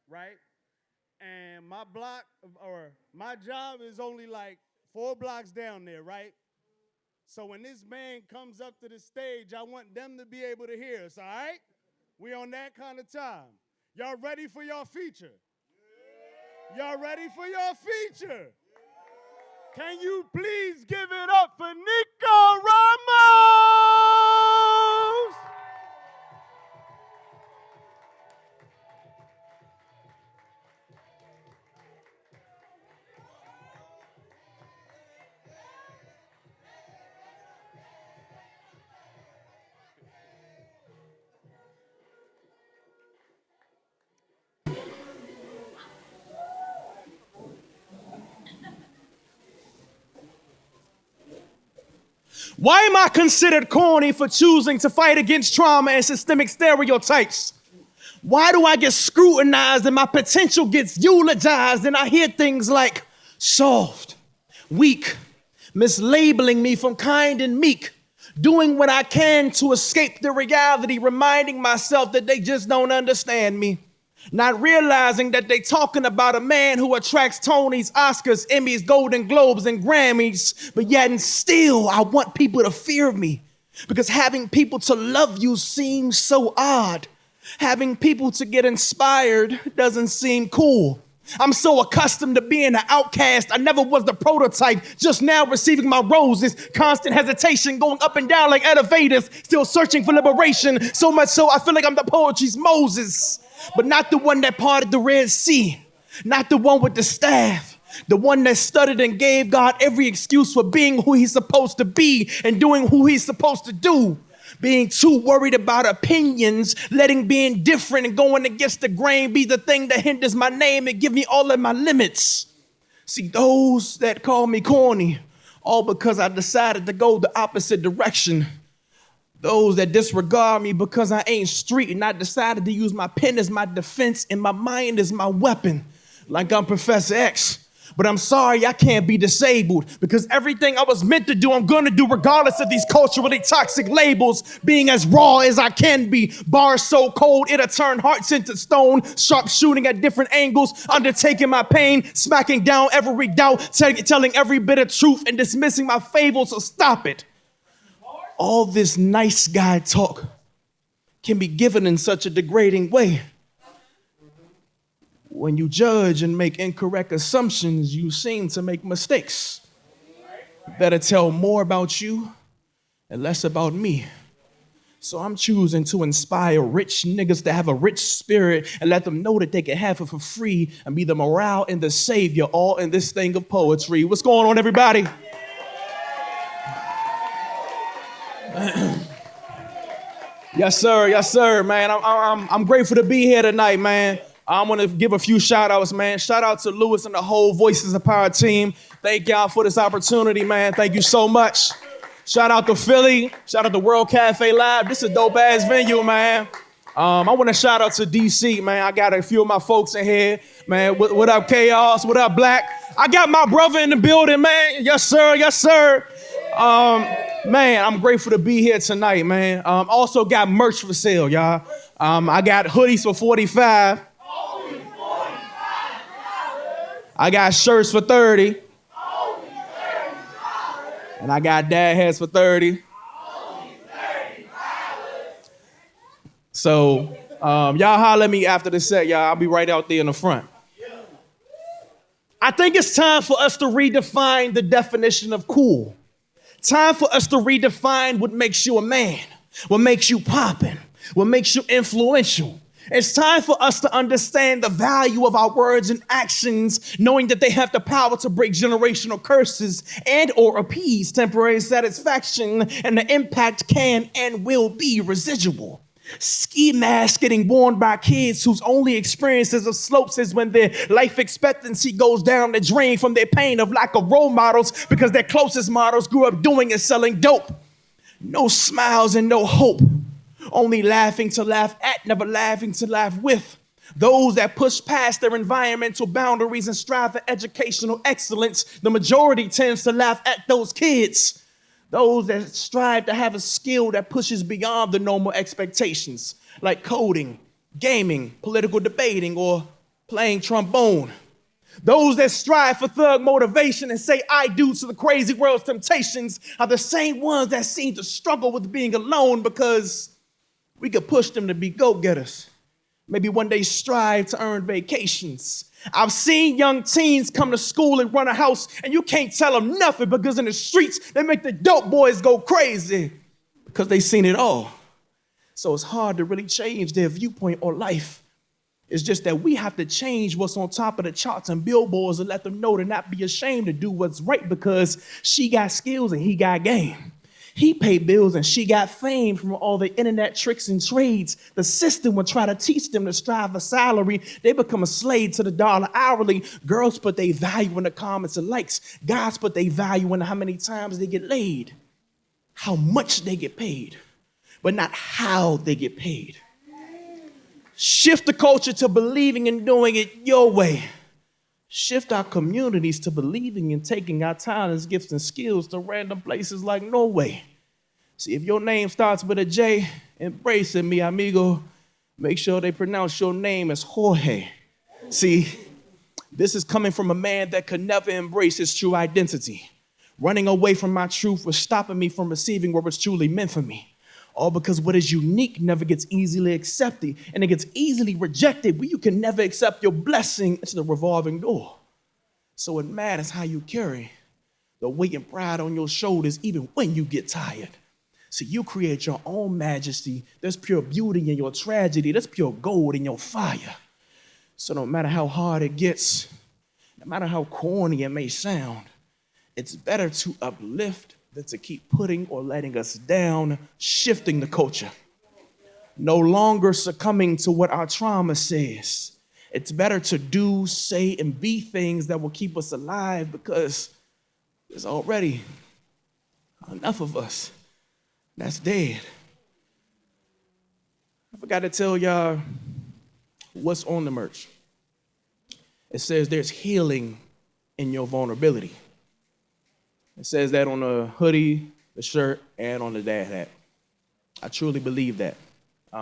right? And my block or my job is only like 4 blocks down there, right? So when this man comes up to the stage, I want them to be able to hear us, all right? We on that kind of time. Y'all ready for your feature? Y'all ready for your feature? Can you please give it up for Neko Ramos? Why am I considered corny for choosing to fight against trauma and systemic stereotypes? Why do I get scrutinized and my potential gets eulogized and I hear things like soft, weak, mislabeling me from kind and meek, doing what I can to escape the reality, reminding myself that they just don't understand me. Not realizing that they talking about a man who attracts Tonys, Oscars, Emmys, Golden Globes, and Grammys, but yet and still I want people to fear me because having people to love you seems so odd. Having people to get inspired doesn't seem cool. I'm so accustomed to being an outcast. I never was the prototype, just now receiving my roses. Constant hesitation, going up and down like elevators, still searching for liberation. So much so I feel like I'm the poetry's Moses, but not the one that parted the Red Sea, not the one with the staff, the one that stuttered and gave God every excuse for being who he's supposed to be and doing who he's supposed to do. Being too worried about opinions, letting being different and going against the grain be the thing that hinders my name and give me all of my limits. See, those that call me corny, all because I decided to go the opposite direction. Those that disregard me because I ain't street and I decided to use my pen as my defense and my mind as my weapon, like I'm Professor X. But I'm sorry I can't be disabled because everything I was meant to do, I'm gonna do regardless of these culturally toxic labels, being as raw as I can be. Bars so cold, it'll turn hearts into stone, sharp shooting at different angles, undertaking my pain, smacking down every doubt, telling every bit of truth and dismissing my fables, so stop it. All this nice guy talk can be given in such a degrading way. When you judge and make incorrect assumptions, you seem to make mistakes. Better tell more about you and less about me. So I'm choosing to inspire rich niggas to have a rich spirit and let them know that they can have it for free and be the morale and the savior all in this thing of poetry. What's going on, everybody? Yes, sir, man. I'm grateful to be here tonight, man. I want to give a few shout outs, man. Shout out to Lewis and the whole Voices of Power team. Thank y'all for this opportunity, man. Thank you so much. Shout out to Philly. Shout out to World Cafe Live. This is a dope ass venue, man. I want to shout out to DC, man. I got a few of my folks in here, man. What up, Chaos? What up, Black? I got my brother in the building, man. Yes, sir. Man, I'm grateful to be here tonight, man. Also got merch for sale, y'all. I got hoodies for $45. I got shirts for $30. And I got dad hats for $30. So y'all holler at me after the set, y'all. I'll be right out there in the front. I think it's time for us to redefine the definition of cool. Time for us to redefine what makes you a man, what makes you poppin', what makes you influential. It's time for us to understand the value of our words and actions, knowing that they have the power to break generational curses and or appease temporary satisfaction, and the impact can and will be residual. Ski masks getting worn by kids whose only experiences of slopes is when their life expectancy goes down the drain from their pain of lack of role models because their closest models grew up doing is selling dope. No smiles and no hope. Only laughing to laugh at, never laughing to laugh with. Those that push past their environmental boundaries and strive for educational excellence, the majority tends to laugh at those kids. Those that strive to have a skill that pushes beyond the normal expectations, like coding, gaming, political debating, or playing trombone. Those that strive for thug motivation and say I do to the crazy world's temptations are the same ones that seem to struggle with being alone because we could push them to be go-getters. Maybe one day strive to earn vacations. I've seen young teens come to school and run a house and you can't tell them nothing because in the streets they make the dope boys go crazy because they seen it all. So it's hard to really change their viewpoint or life. It's just that we have to change what's on top of the charts and billboards and let them know to not be ashamed to do what's right because she got skills and he got game. He paid bills and she got fame from all the internet tricks and trades. The system would try to teach them to strive for salary. They become a slave to the dollar hourly. Girls put their value in the comments and likes. Guys put their value in how many times they get laid, how much they get paid, but not how they get paid. Shift the culture to believing in doing it your way. Shift our communities to believing in taking our talents, gifts, and skills to random places like Norway. See, if your name starts with a J, embrace it, mi amigo. Make sure they pronounce your name as Jorge. See, this is coming from a man that could never embrace his true identity. Running away from my truth was stopping me from receiving what was truly meant for me. All because what is unique never gets easily accepted, and it gets easily rejected, but you can never accept your blessing into the revolving door. So it matters how you carry the weight and pride on your shoulders even when you get tired. So you create your own majesty. There's pure beauty in your tragedy. There's pure gold in your fire. So no matter how hard it gets, no matter how corny it may sound, it's better to uplift than to keep putting or letting us down, shifting the culture. No longer succumbing to what our trauma says. It's better to do, say, and be things that will keep us alive because there's already enough of us that's dead. I forgot to tell y'all what's on the merch. It says there's healing in your vulnerability. It says that on the hoodie, the shirt, and on the dad hat. I truly believe that.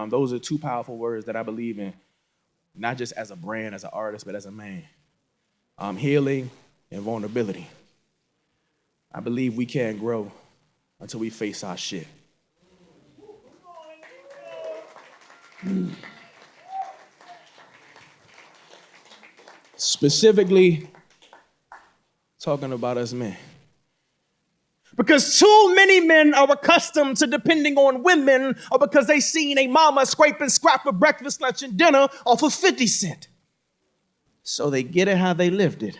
Those are two powerful words that I believe in, not just as a brand, as an artist, but as a man. Healing and vulnerability. I believe we can't grow until we face our shit. Specifically, talking about us men. Because too many men are accustomed to depending on women or because they seen a mama scrape and scrap for breakfast, lunch, and dinner off of 50 cents. So they get it how they lived it.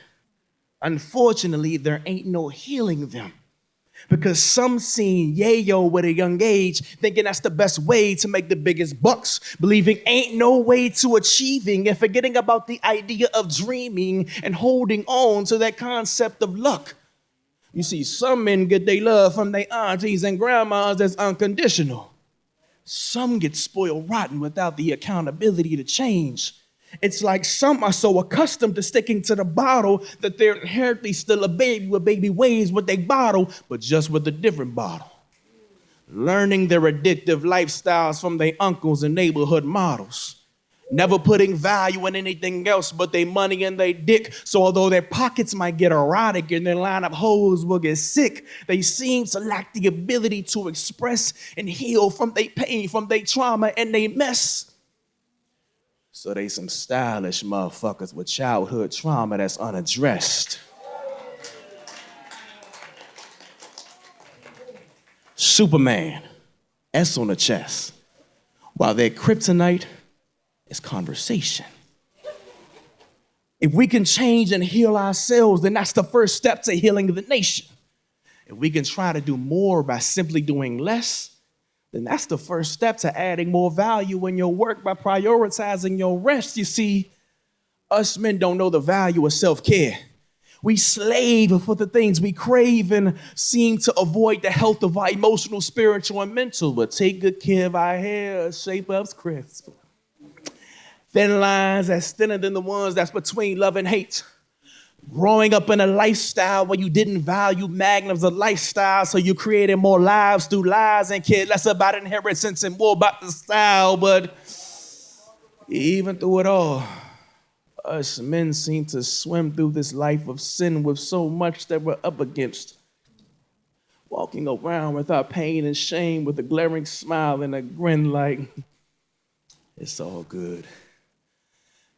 Unfortunately, there ain't no healing them. Because some seen yayo at a young age thinking that's the best way to make the biggest bucks, believing ain't no way to achieving and forgetting about the idea of dreaming and holding on to that concept of luck. You see, some men get their love from their aunties and grandmas that's unconditional. Some get spoiled rotten without the accountability to change. It's like some are so accustomed to sticking to the bottle that they're inherently still a baby with baby ways with their bottle, but just with a different bottle. Learning their addictive lifestyles from their uncles and neighborhood models. Never putting value in anything else but their money and their dick. So although their pockets might get erotic and their line of hoes will get sick, they seem to lack the ability to express and heal from their pain, from their trauma and their mess. So they some stylish motherfuckers with childhood trauma that's unaddressed. Superman, S on the chest, while their kryptonite is conversation. If we can change and heal ourselves, then that's the first step to healing the nation. If we can try to do more by simply doing less, then that's the first step to adding more value in your work by prioritizing your rest. You see, us men don't know the value of self-care. We slave for the things we crave and seem to avoid the health of our emotional, spiritual, and mental. But take good care of our hair, shape up's crisp. Thin lines that's thinner than the ones that's between love and hate. Growing up in a lifestyle where you didn't value magnums of lifestyle, so you created more lives through lies and cared less about inheritance and more about the style. But even through it all, Us men seem to swim through this life of sin with so much that we're up against. Walking around without pain and shame with a glaring smile and a grin like, it's all good.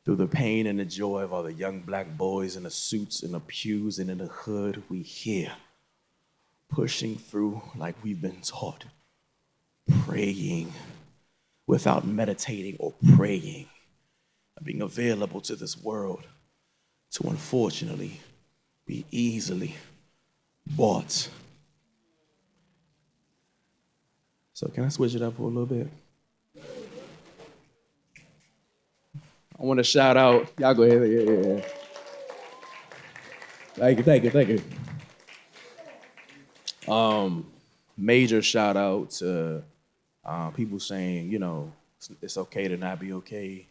Through the pain and the joy of all the young black boys in the suits and the pews and in the hood, we here, pushing through like we've been taught, praying without meditating or praying, being available to this world to unfortunately be easily bought. So can I switch it up for a little bit? I want to shout out, y'all go ahead. Yeah. Thank you. Major shout out to people saying, it's okay to not be okay.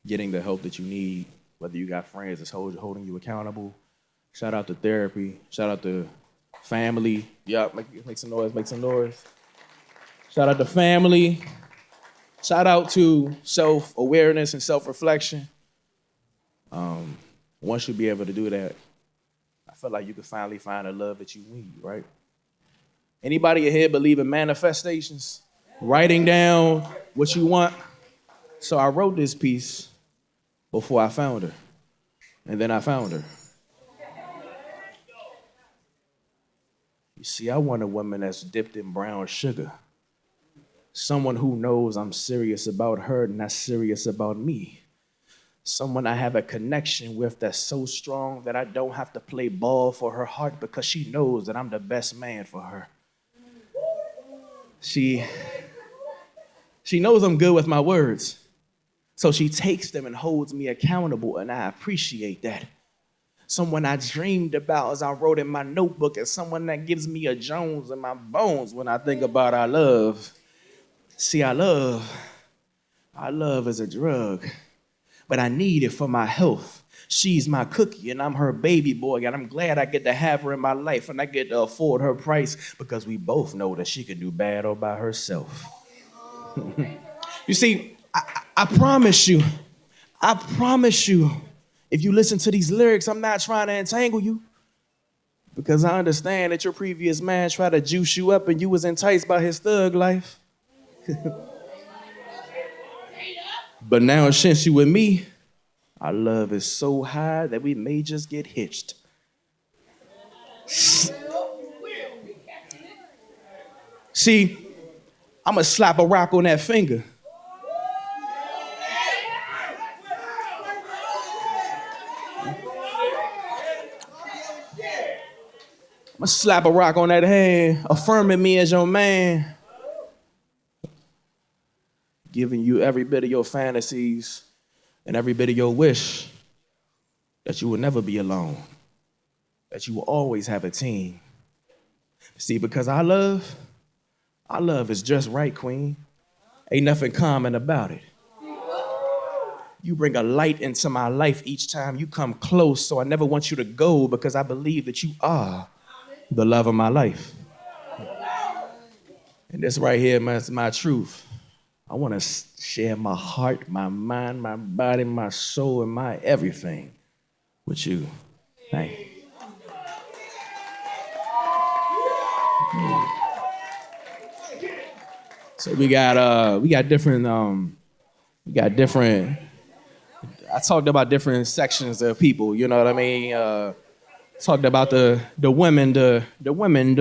Getting the help that you need, whether you got friends that's holding you accountable. Shout out to therapy. Shout out to family. Yup, make some noise. Shout out to family. Shout out to self-awareness and self-reflection. Once you be able to do that, I feel like you can finally find the love that you need, right? Anybody here believe in manifestations? Writing down what you want? So I wrote this piece before I found her, and then I found her. You see, I want a woman that's dipped in brown sugar. Someone who knows I'm serious about her, not serious about me. Someone I have a connection with that's so strong that I don't have to play ball for her heart because she knows that I'm the best man for her. She knows I'm good with my words. So she takes them and holds me accountable, and I appreciate that. Someone I dreamed about as I wrote in my notebook, and someone that gives me a Jones in my bones when I think about our love. See, our love is a drug, but I need it for my health. She's my cookie, and I'm her baby boy, and I'm glad I get to have her in my life, and I get to afford her price because we both know that she can do bad all by herself. You see, I promise you, if you listen to these lyrics, I'm not trying to entangle you because I understand that your previous man tried to juice you up and you was enticed by his thug life. But now since you with me, our love is so high that we may just get hitched. See, I'ma slap a rock on that finger. I'ma slap a rock on that hand, affirming me as your man. Giving you every bit of your fantasies and every bit of your wish that you will never be alone, that you will always have a team. See, because our love is just right, Queen. Ain't nothing common about it. You bring a light into my life each time you come close, so I never want you to go because I believe that you are the love of my life. And this right here is my truth. I want to share my heart, my mind, my body, my soul, and my everything with you. Thank you. So we got different. I talked about different sections of people. You know what I mean? Talked about the women, the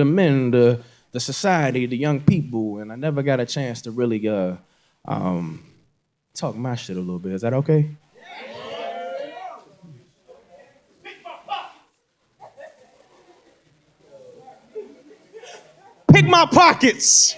men, the society, the young people, and I never got a chance to really talk my shit a little bit. Is that okay? Pick my pockets.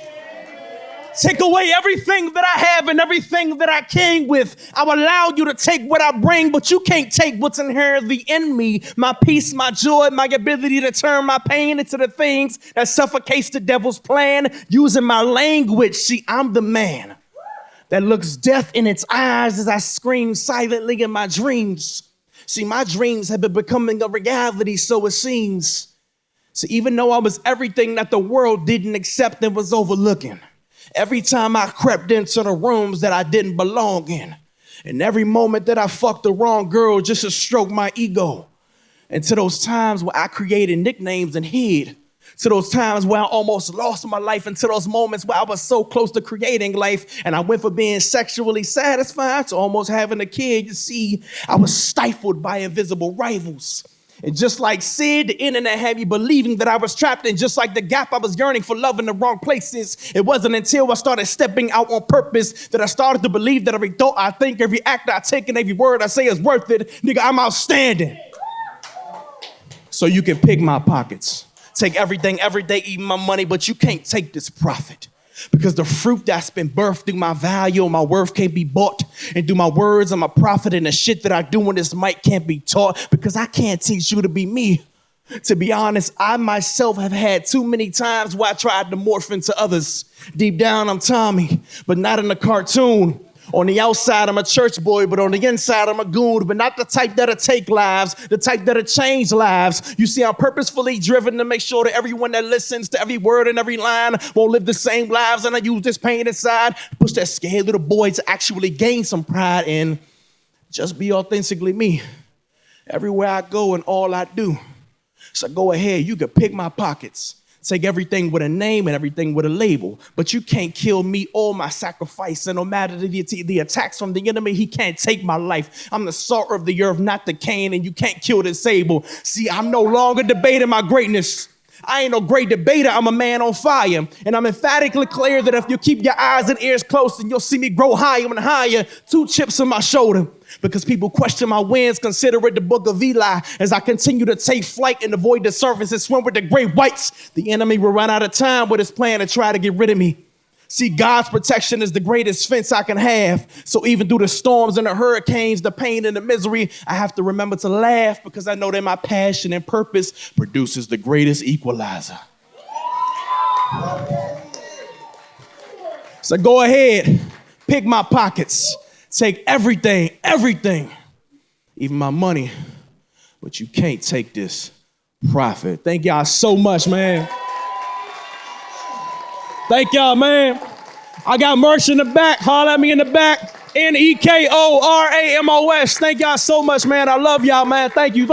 Take away everything that I have and everything that I came with. I will allow you to take what I bring, but you can't take what's inherently in me. My peace, my joy, my ability to turn my pain into the things that suffocates the devil's plan. Using my language, see, I'm the man that looks death in its eyes as I scream silently in my dreams. See, my dreams have been becoming a reality, so it seems. See, even though I was everything that the world didn't accept and was overlooking, every time I crept into the rooms that I didn't belong in, And every moment that I fucked the wrong girl just to stroke my ego. And to those times where I created nicknames and hid. To those times where I almost lost my life. And to those moments where I was so close to creating life. And I went from being sexually satisfied to almost having a kid. You see, I was stifled by invisible rivals. And just like Sid, the internet had me believing that I was trapped. And just like the gap, I was yearning for love in the wrong places. It wasn't until I started stepping out on purpose that I started to believe that every thought I think, every act I take, and every word I say is worth it. Nigga, I'm outstanding. So you can pick my pockets. Take everything every day, eat my money, but you can't take this profit. Because the fruit that's been birthed through my value and my worth can't be bought. And through my words, I'm a prophet, and the shit that I do on this mic can't be taught. Because I can't teach you to be me. To be honest, I myself have had too many times where I tried to morph into others. Deep down, I'm Tommy, but not in a cartoon. On the outside, I'm a church boy, but on the inside, I'm a goon. But not the type that'll take lives, the type that'll change lives. You see, I'm purposefully driven to make sure that everyone that listens to every word and every line won't live the same lives. And I use this pain inside to push that scared little boy to actually gain some pride and just be authentically me. Everywhere I go and all I do. So go ahead, you can pick my pockets. Take everything with a name and everything with a label. But you can't kill me or my sacrifice. And no matter the attacks from the enemy, he can't take my life. I'm the salt of the earth, not the Cain, and you can't kill this Abel. See, I'm no longer debating my greatness. I ain't no great debater, I'm a man on fire. And I'm emphatically clear that if you keep your eyes and ears close, then you'll see me grow higher and higher. 2 chips on my shoulder. Because people question my wins, consider it the book of Eli. As I continue to take flight and avoid the surface and swim with the great whites, the enemy will run out of time with his plan to try to get rid of me. See, God's protection is the greatest fence I can have. So even through the storms and the hurricanes, the pain and the misery, I have to remember to laugh because I know that my passion and purpose produces the greatest equalizer. So go ahead, pick my pockets, take everything, even my money, but you can't take this profit. Thank y'all so much, man. Thank y'all, man. I got merch in the back. Holler at me in the back. Nekoramos. Thank y'all so much, man. I love y'all, man. Thank you.